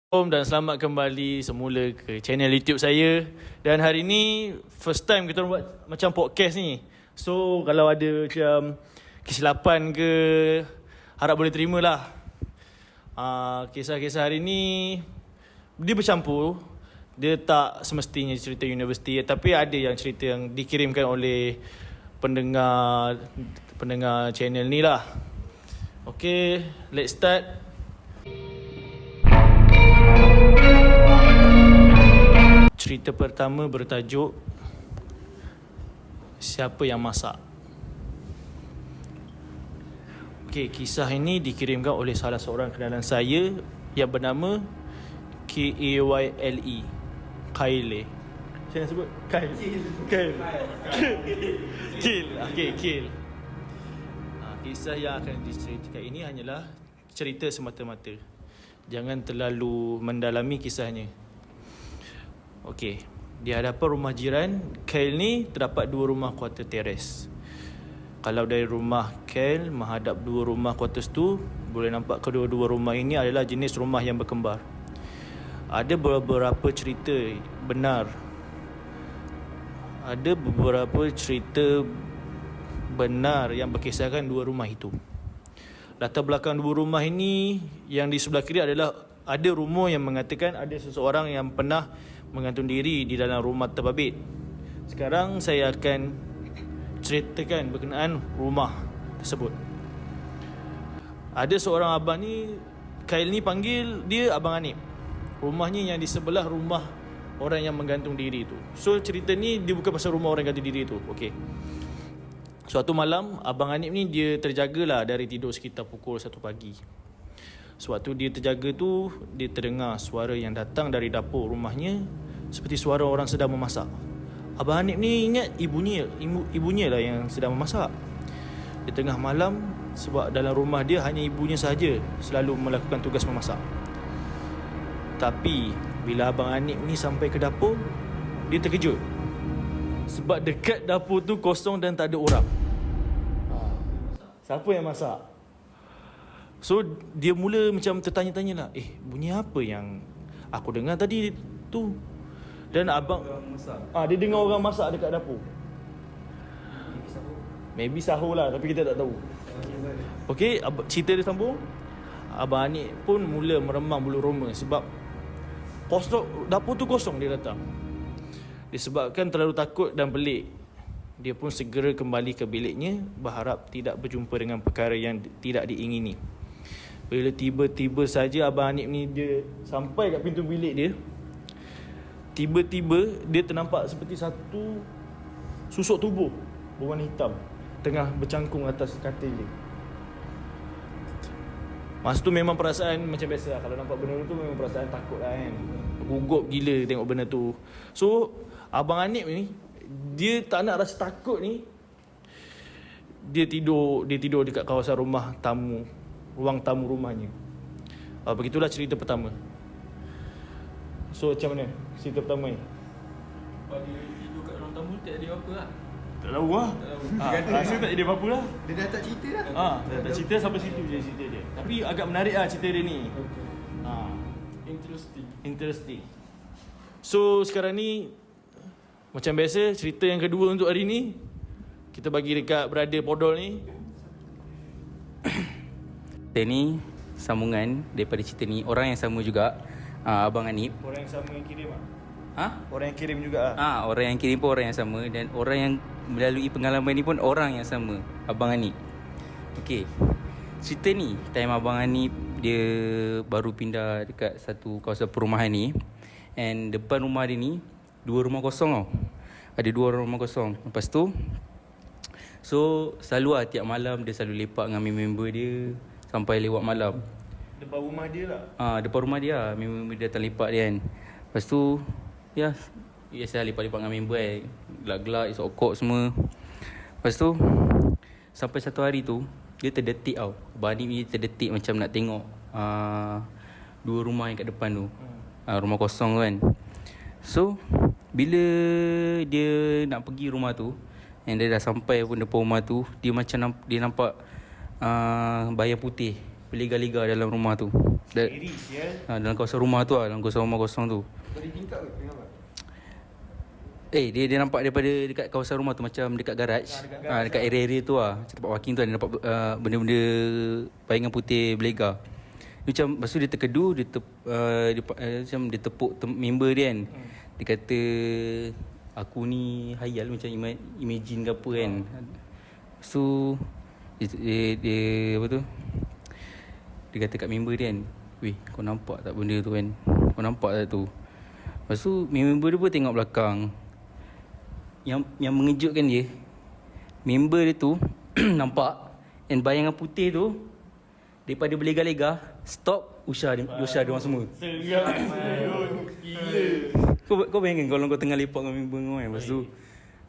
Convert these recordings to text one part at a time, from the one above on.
Dan selamat kembali semula ke channel YouTube saya. Dan hari ni first time kita buat macam podcast ni. So kalau ada macam kesilapan ke, harap boleh terima lah. Kisah-kisah hari ni dia bercampur. Dia tak semestinya cerita universiti, tapi ada yang cerita yang dikirimkan oleh pendengar channel ni lah. Okay, let's start. Cerita pertama bertajuk Siapa yang masak? Okey, kisah ini dikirimkan oleh salah seorang kenalan saya yang bernama Kayle. Kayle. Saya nak sebut Kayle. Okey, Kayle. Kisah yang akan diceritakan ini hanyalah cerita semata-mata. Jangan terlalu mendalami kisahnya. Okey, di hadapan rumah jiran Kayle ni terdapat dua rumah kuarter teres. Kalau dari rumah Kayle menghadap dua rumah kuarters tu, boleh nampak kedua-dua rumah ini adalah jenis rumah yang berkembar. Ada beberapa cerita benar. Ada beberapa cerita benar yang berkisahkan dua rumah itu. Latar belakang dua rumah ini, yang di sebelah kiri adalah ada rumor yang mengatakan ada seseorang yang pernah menggantung diri di dalam rumah terbabit. Sekarang saya akan ceritakan berkenaan rumah tersebut. Ada seorang abang ni, Kayle ni panggil dia Abang Hanif. Rumahnya yang di sebelah rumah orang yang menggantung diri tu. So cerita ni dia bukan pasal rumah orang gantung diri tu. Okey. Suatu malam Abang Hanif ni dia terjagalah dari tidur sekitar pukul 1 pagi. Sewaktu dia terjaga tu, dia terdengar suara yang datang dari dapur rumahnya seperti suara orang sedang memasak. Abang Hanif ni ingat ibunya lah yang sedang memasak. Di tengah malam, sebab dalam rumah dia hanya ibunya sahaja selalu melakukan tugas memasak. Tapi bila Abang Hanif ni sampai ke dapur, dia terkejut sebab dekat dapur tu kosong dan tak ada orang. Siapa yang masak? So dia mula macam tertanya-tanya lah, bunyi apa yang aku dengar tadi tu? Dan abang dia dengar orang masak dekat dapur. Maybe sahur lah, tapi kita tak tahu. Okey, cerita dia sambung. Abang Hanif pun mula meremang bulu roma sebab kosong, dapur tu kosong dia datang. Disebabkan terlalu takut dan pelik, dia pun segera kembali ke biliknya, berharap tidak berjumpa dengan perkara yang tidak diingini. Bila tiba-tiba saja Abang Hanif ni dia sampai kat pintu bilik dia, tiba-tiba dia ternampak seperti satu susuk tubuh berwarna hitam tengah bercangkung atas katil dia. Masa tu memang perasaan macam biasa lah. Kalau nampak benda tu memang perasaan takut lah kan. Gugup gila tengok benda tu. So Abang Hanif ni, dia tak nak rasa takut ni, Dia tidur dekat kawasan rumah tamu, ruang tamu rumahnya. Begitulah cerita pertama. So macam mana cerita pertama ni? Dia tidur kat ruang tamu tak ada apa lah. Tak tahu lah. Rasa tak jadi apa-apa lah. Dia dah tak cerita dah. Tak cerita sampai situ je cerita dia. Tapi agak menarik lah cerita dia ni. Interesting. So sekarang ni macam biasa, cerita yang kedua untuk hari ni kita bagi dekat brother Podol ni. Cerita ni sambungan daripada cerita ni. Orang yang sama juga, Abang Hanif. Orang yang sama yang kirim lah. Ha? Orang yang kirim juga lah. Orang yang kirim pun orang yang sama. Dan orang yang melalui pengalaman ni pun orang yang sama, Abang Hanif. Okey, cerita ni time Abang Hanif dia baru pindah dekat satu kawasan perumahan ni. And depan rumah dia ni dua rumah kosong tau. Ada dua rumah kosong. Lepas tu, so selalu lah tiap malam dia selalu lepak dengan member dia sampai lewat malam. Depan rumah dia lah. Depan rumah dia lah, member dia datang lepak dia kan. Lepas tu, biasa lepak-lepak dengan member kan. Gelak-gelak, isok-okok semua. Lepas tu, sampai satu hari tu, dia terdetik tau. Abang Hanif ni terdetik macam nak tengok dua rumah yang kat depan tu. Rumah kosong tu kan. So bila dia nak pergi rumah tu, and dia dah sampai pun depan rumah tu, dia macam dia nampak bayang putih berliga-liga dalam rumah tu. Dalam kawasan rumah tu dalam kawasan rumah kosong tu. Dari tingkap ke? Kenapa? Dia nampak daripada dekat kawasan rumah tu, macam dekat garaj. Dekat area-area tu tempat parking tu, dia nampak benda-benda bayangan putih berlega. Dia macam, lepas tu dia terkedu, macam dia tepuk member dia kan. Dia kata, aku ni hayal macam imagine ke apa kan. Lepas tu dia apa tu, dia kata kat member dia kan, weh, kau nampak tak benda tu kan? Kau nampak tak tu? Lepas tu member dia pun tengok belakang. Yang mengejutkan dia, member dia tu nampak, and bayangan putih tu daripada berlega-lega stop, Usha dia orang semua. Kau bayangkan kalau kau tengah lepak dengan member kau kan. Lepas tu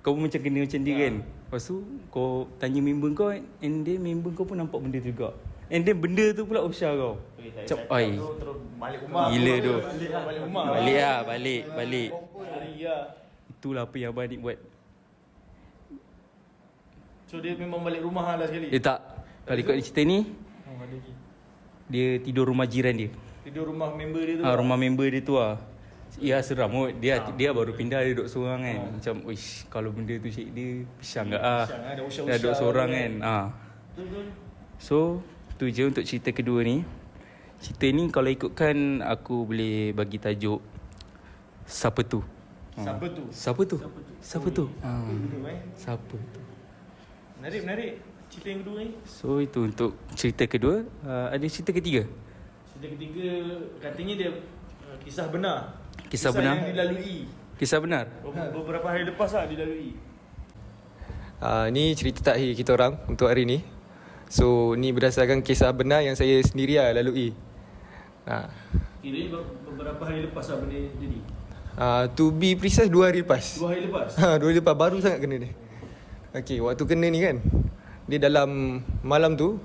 kau pun macam kena macam dia kan. Lepas tu kau tanya member kau, and then member kau pun nampak benda tu juga. And then benda tu pula Usha kau. Macam ai, Terus balik rumah. gila tu. Balik rumah. Balik. Itulah apa yang abang Anik buat. So dia memang balik rumah lah sekali. Dia tak, kalau ikut cerita ni, Ada lagi. dia tidur rumah jiran dia. Tidur rumah member dia tu. Rumah member dia tu Ya, seram kot. Dia baru pindah, dia duduk seorang kan. Macam, uish, kalau benda tu cik dia pisang ke Dia duduk seorang kan. Betul. So, tu je untuk cerita kedua ni. Cerita ni kalau ikutkan, aku boleh bagi tajuk Siapa tu? Siapa tu? Siapa tu? Siapa tu? eh? Siapa tu? Menarik. Cerita yang kedua ni. So, itu untuk cerita kedua. Ada cerita ketiga? Cerita ketiga katanya dia kisah benar. Kisah benar? Yang dilalui. Kisah benar? Beberapa hari lepas lah dilalui. Ni cerita takhir kita orang untuk hari ni. So ni berdasarkan kisah benar yang saya sendiri lalui. Kira beberapa hari lepas lah benda jadi. To be precise 2 hari lepas. 2 hari lepas. 2 hari lepas, baru sangat kena ni. Okay, waktu kena ni kan, dia dalam malam tu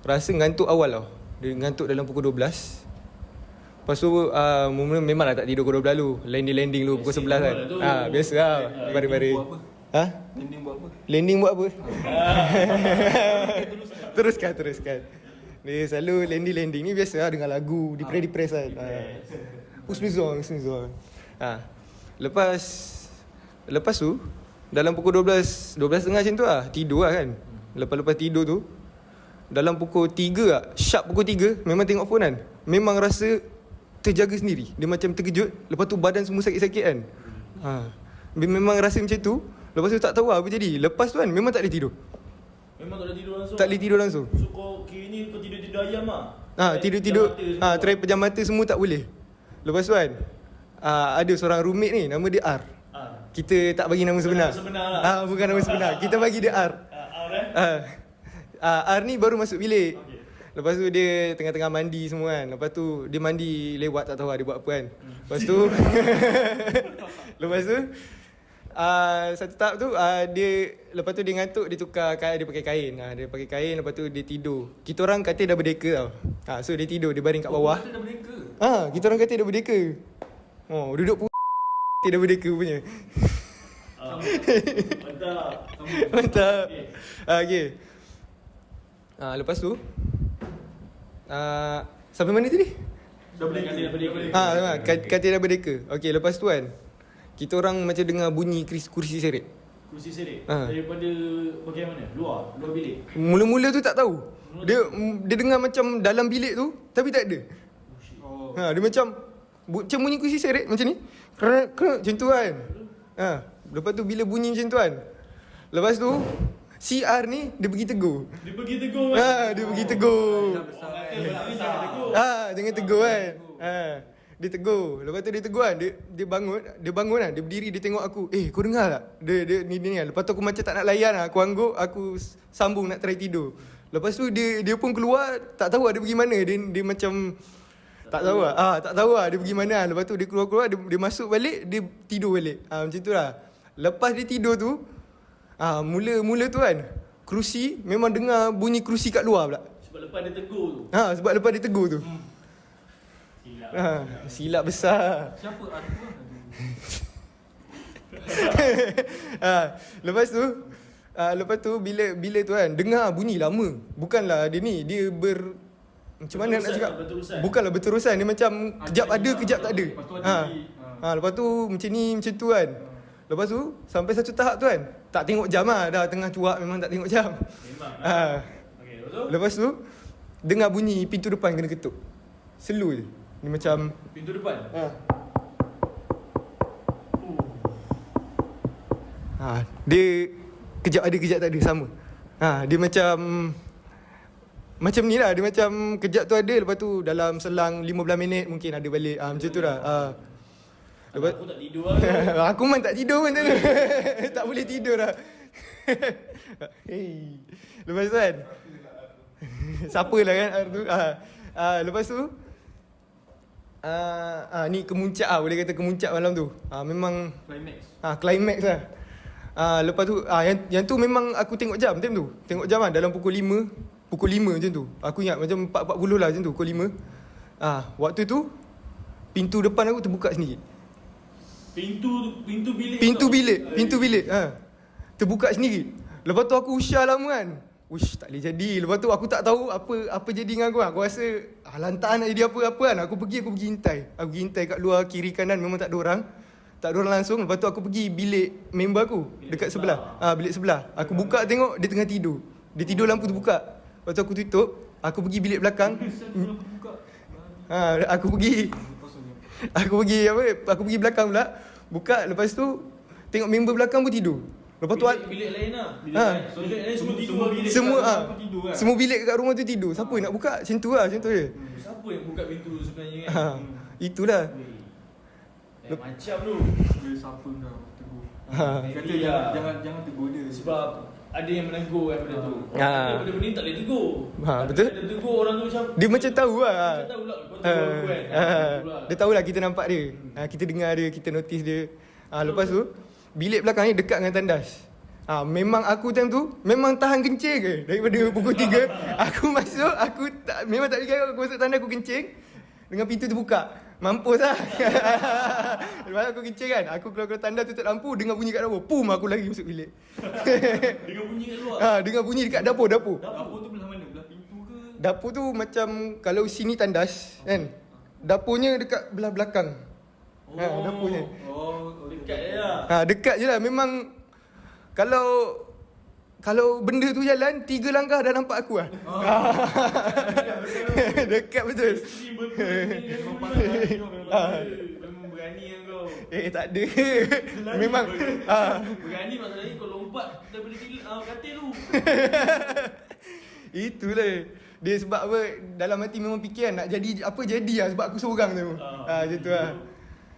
rasa ngantuk awal tau. Dia ngantuk dalam pukul 12. Lepas tu memanglah tak tidur pukul 12 dulu. Landing dulu pukul 11 kan. Biasa lah, baring-baring. Landing buat apa? Landing buat apa? Teruskan. Dia selalu landing ni biasa lah, dengar lagu, depress kan. Usnuzon. Lepas tu dalam pukul 12.30 macam tu lah, tidur lah kan. Lepas tidur tu, dalam pukul 3 lah, sharp pukul 3, memang tengok phone kan. Memang rasa terjaga sendiri. Dia macam terkejut. Lepas tu badan semua sakit-sakit kan. Memang rasa macam tu. Lepas tu tak tahu apa jadi. Lepas tu kan memang tak boleh tidur. Memang tak boleh tidur langsung. Tak boleh tidur langsung. So kau kira ni kau tidur ayam lah. Tidur. Try pejam mata semua tak boleh. Lepas tu kan ada seorang roommate ni, nama dia R. Kita tak bagi nama sebenar. Lah. Bukan nama sebenar. Kita bagi dia R. R ni baru masuk bilik. Okay. Lepas tu dia tengah-tengah mandi semua kan. Lepas tu dia mandi lewat, tak tahu dia buat apa kan. Lepas tu satu tahap tu lepas tu dia ngantuk, dia tukar kain, dia pakai kain. Dia pakai kain, lepas tu dia tidur. Kita orang katil dah berdeka tau. So dia tidur, dia baring kat bawah. Dah berdeka. Kita orang katil dah berdeka. Duduk dah berdeka punya. Mantap. Okay. Lepas tu sampai mana tadi? Dah berdeka. Katil dah berdeka. Okay, lepas tu kan kita orang macam dengar bunyi kursi seret. Kursi seret. Daripada bahagian mana? Luar bilik. Mula-mula tu tak tahu. Dia dengar macam dalam bilik tu, tapi tak ada. Dia macam bunyi kursi seret macam ni. Kerak macam tu kan. Lepas tu bila bunyi macam tu kan, lepas tu CR ni dia pergi tegur. Dia pergi tegur. Dia pergi tegur. Jangan tegur kan. Dia tegur. Lepas tu dia tegur kan. Dia bangun kan. Dia berdiri, dia tengok aku. Kau dengar tak? Dia ni kan. Lepas tu aku macam tak nak layan lah. Aku angguk, aku sambung nak try tidur. Lepas tu dia pun keluar, tak tahu lah dia pergi mana. Dia macam tak tahu lah. Tak tahu lah dia pergi mana. Lepas tu dia keluar, dia masuk balik, dia tidur balik. Macam tu lah. Lepas dia tidur tu, mula tu kan, kerusi, memang dengar bunyi kerusi kat luar pula. Sebab lepas dia tegur tu. Sebab lepas dia tegur tu. Silap besar. Siapa? Lepas tu bila tu kan dengar bunyi lama. Bukanlah dia ni, dia macam mana nak cakap? Berterusan. Bukanlah berterusan, dia macam kejap ada, kejap tak ada. Lepas tu ada lagi. Lepas tu macam ni, macam tu kan. Lepas tu sampai satu tahap tu kan, tak tengok jam lah, dah tengah cuak memang tak tengok jam. Memang. Okey, Lepas tu dengar bunyi pintu depan kena ketuk. Slow je. Ni macam pintu depan. dia kejap ada, kejap tak ada, sama. Dia macam ni lah, dia macam kejap tu ada, lepas tu dalam selang 15 minit mungkin ada balik. Macam tu lah. Lepas, Aku tak tidur lah. aku memang tak tidur pun tu. Tak boleh tidur lah. Hey. Lepas tu kan, siapa lah kan tu. Lepas tu ni kemuncak boleh kata kemuncak malam tu. Memang Climax. climax lah. Lepas tu yang tu memang aku tengok jam time tu. Tengok jam lah dalam pukul 5 macam tu. Aku ingat macam 4.40 lah macam tu, pukul 5. Waktu tu pintu depan aku terbuka sendiri. Pintu Bilik terbuka sendiri. Lepas tu aku usah lama kan. Ush, tak boleh jadi. Lepas tu aku tak tahu apa jadi dengan aku. Aku rasa lantak nak jadi apa-apa kan. Aku pergi hintai. Aku pergi hintai kat luar kiri kanan memang tak ada orang. Tak ada orang langsung. Lepas tu aku pergi bilik member aku dekat sebelah. Bilik sebelah. Aku buka tengok dia tengah tidur. Dia tidur, lampu terbuka. Lepas tu aku tutup. Aku pergi bilik belakang. Aku pergi belakang pula. Buka, lepas tu tengok member belakang pun tidur. Lepas tu bilik lain lah. Bilik lain semua tidur. semua bilik kat rumah tu tidur. Siapa nak buka? Macam tu je. Siapa yang buka pintu sebenarnya kan? Itulah. Macam tu. Dia siapa kau tegur. Dia kata Iya. jangan tegur dia. Sebab ada yang menegur kan benda tu. Benda-benda ni tak boleh tegur. Betul. Ada tegur orang tu macam Dia macam tahu lah. macam tahu lah kau tegur aku kan. Dia tahulah kita nampak dia. Kita dengar dia, kita notice dia. Lepas tu bilik belakang ni dekat dengan tandas. Memang aku time tu memang tahan kencing ke daripada pukul 3. Aku masuk, memang tak fikir aku masuk tandas, aku kencing dengan pintu terbuka. Mampus lah. Lepas aku kencing kan, aku keluar tandas, tutup lampu, dengar bunyi kat dapur. Pum, aku lari masuk bilik. Dengar bunyi kat luar. Dengar bunyi dekat dapur. Dapur tu belah mana? Belah pintu ke? Dapur tu macam kalau sini tandas kan. Dapurnya dekat belah belakang. Dapurnya. Dekat je lah. Dekat je lah. Memang kalau benda tu jalan 3 langkah dah nampak aku lah. Dekat betul. Memang berani kan kau. Tak ada. Memang Berani masalahnya kau lompat daripada katil tu. itulah. Dia sebab apa, dalam hati memang fikir kan, nak jadi apa jadi lah sebab aku seorang tu. Macam tu lah.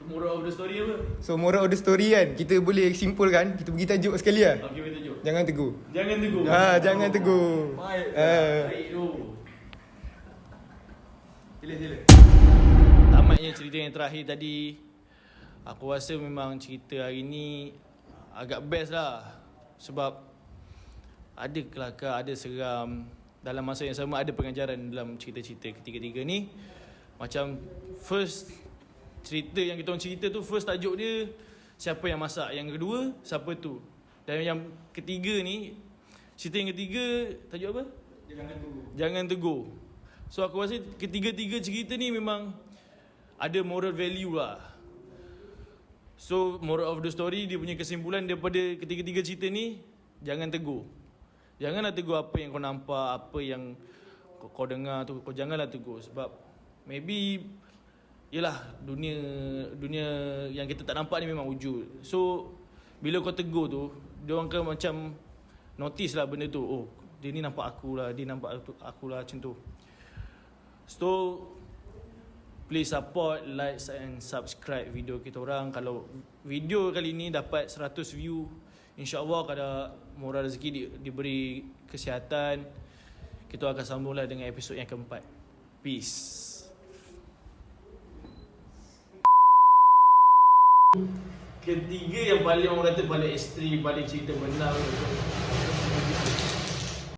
Moral of the story apa? So moral of the story kan, kita boleh simpulkan, kita pergi tajuk sekali lah. Okey, kita tajuk. Jangan tegur. Jangan tegur. Jangan tegur. Baik tu. Sila. Tamatnya cerita yang terakhir tadi. Aku rasa memang cerita hari ni agak best lah. Sebab ada kelakar, ada seram. Dalam masa yang sama ada pengajaran dalam cerita-cerita ketiga-tiga ni. Macam first cerita yang kita orang cerita tu, first tajuk dia siapa yang masak. Yang kedua, siapa tu. Dan yang ketiga ni, cerita yang ketiga tajuk apa? Jangan tegur. So aku rasa ketiga-tiga cerita ni memang ada moral value lah. So moral of the story, dia punya kesimpulan daripada ketiga-tiga cerita ni, jangan tegur. Janganlah tegur apa yang kau nampak, apa yang kau dengar tu, kau janganlah tegur. Sebab maybe yelah, dunia yang kita tak nampak ni memang wujud. So bila kau tegur tu, dia orang kan macam notice lah benda tu. Oh, dia ni nampak aku lah, dia nampak aku lah, macam tu. So please support, like and subscribe video kita orang. Kalau video kali ni dapat 100 view, InsyaAllah kalau moral rezeki diberi kesihatan, kita akan sambunglah dengan episod yang keempat. Peace. Ketiga yang paling orang kata paling ekstrim, paling cerita benar.